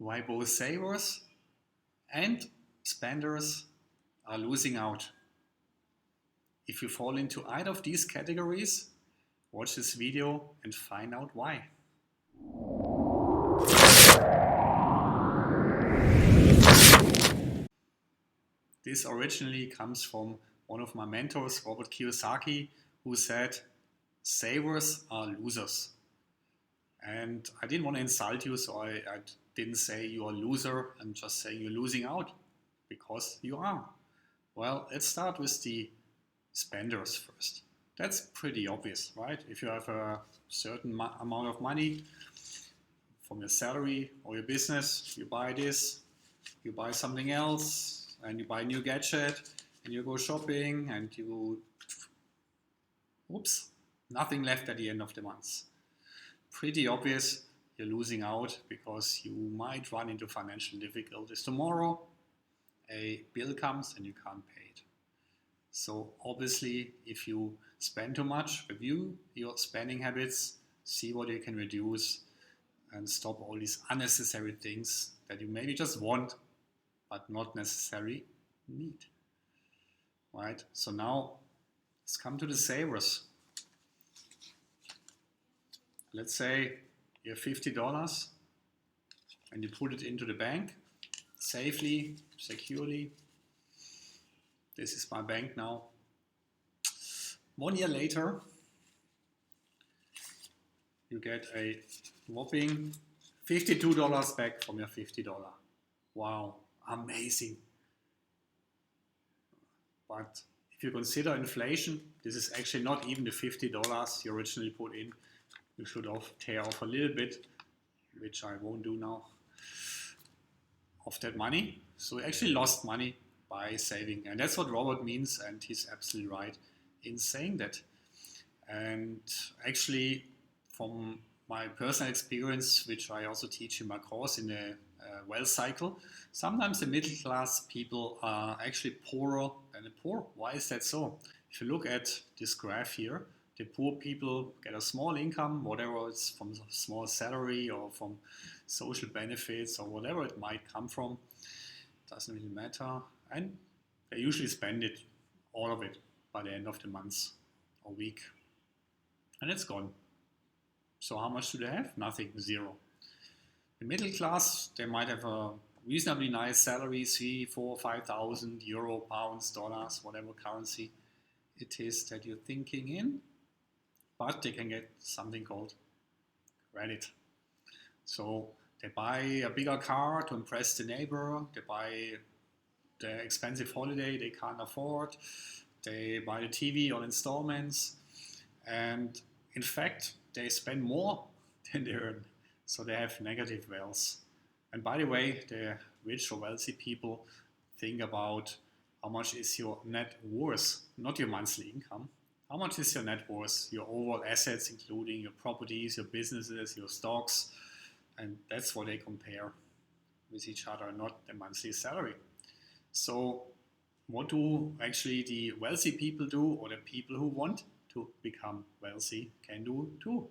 why both savers and spenders are losing out. If you fall into either of these categories, watch this video and find out why. This originally comes from one of my mentors, Robert Kiyosaki, who said, savers are losers. And I didn't want to insult you, so I didn't say you're a loser. I'm just saying you're losing out, because you are. Well, let's start with the spenders first. That's pretty obvious, right? If you have a certain amount of money from your salary or your business, you buy this, you buy something else, and you buy a new gadget, and you go shopping, and you, oops, nothing left at the end of the month. Pretty obvious you're losing out, because you might run into financial difficulties tomorrow. A bill comes and you can't pay it. So obviously, if you spend too much, review your spending habits, see what you can reduce, and stop all these unnecessary things that you maybe just want, but not necessarily need. Right? So now let's come to the savers. Let's say you have $50 and you put it into the bank safely, securely. This is my bank now. 1 year later, you get a whopping $52 back from your $50. Wow, amazing. But if you consider inflation, this is actually not even the $50 you originally put in. You should tear off a little bit, which I won't do now, of that money. So you actually lost money by saving. And that's what Robert means, and he's absolutely right in saying that. And actually, from my personal experience, which I also teach in my course in the wealth cycle, sometimes the middle class people are actually poorer than the poor. Why is that so? If you look at this graph here, the poor people get a small income, whatever it's from a small salary or from social benefits or whatever it might come from, doesn't really matter. And they usually spend it, all of it, by the end of the month or week. And it's gone. So how much do they have? Nothing, zero. The middle class, they might have a reasonably nice salary, 3, 4, 5,000 euro, pounds, dollars, whatever currency it is that you're thinking in. But they can get something called credit. So they buy a bigger car to impress the neighbor, they buy the expensive holiday they can't afford, they buy the TV on installments, and in fact, they spend more than they earn. So they have negative wealth. And by the way, the rich or wealthy people think about how much is your net worth, not your monthly income. How much is your net worth, your overall assets, including your properties, your businesses, your stocks, and that's what they compare with each other, not the monthly salary. So what do actually the wealthy people do, or the people who want to become wealthy can do too?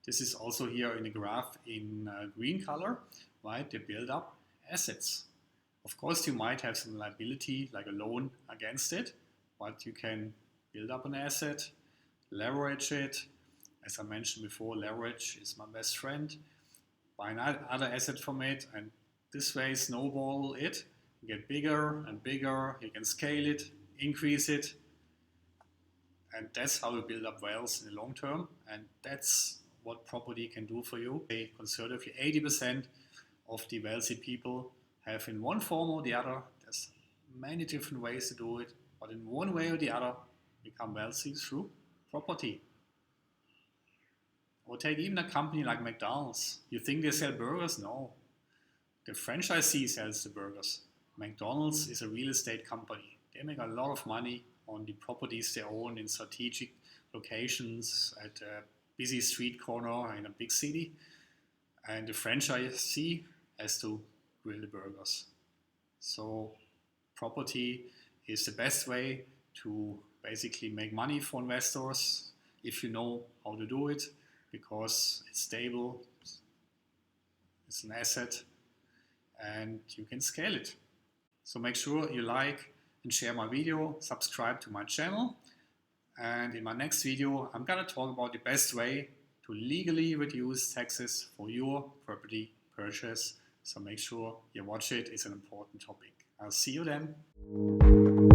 This is also here in the graph in green color, right? They build up assets. Of course, you might have some liability, like a loan against it, but you can build up an asset, leverage it. As I mentioned before, leverage is my best friend. Buy another asset from it, and this way snowball it. You get bigger and bigger, you can scale it, increase it, and that's how you build up wealth in the long term, and that's what property can do for you. Conservatively, 80% of the wealthy people have in one form or the other, there's many different ways to do it, but in one way or the other, become wealthy through property. Or take even a company like McDonald's. You think they sell burgers? No. The franchisee sells the burgers. McDonald's is a real estate company. They make a lot of money on the properties they own in strategic locations at a busy street corner in a big city. And the franchisee has to grill the burgers. So property is the best way to basically make money for investors if you know how to do it, because it's stable, it's an asset, and you can scale it. So make sure you like and share my video, subscribe to my channel, and in my next video I'm gonna talk about the best way to legally reduce taxes for your property purchase. So make sure you watch it, it's an important topic. I'll see you then.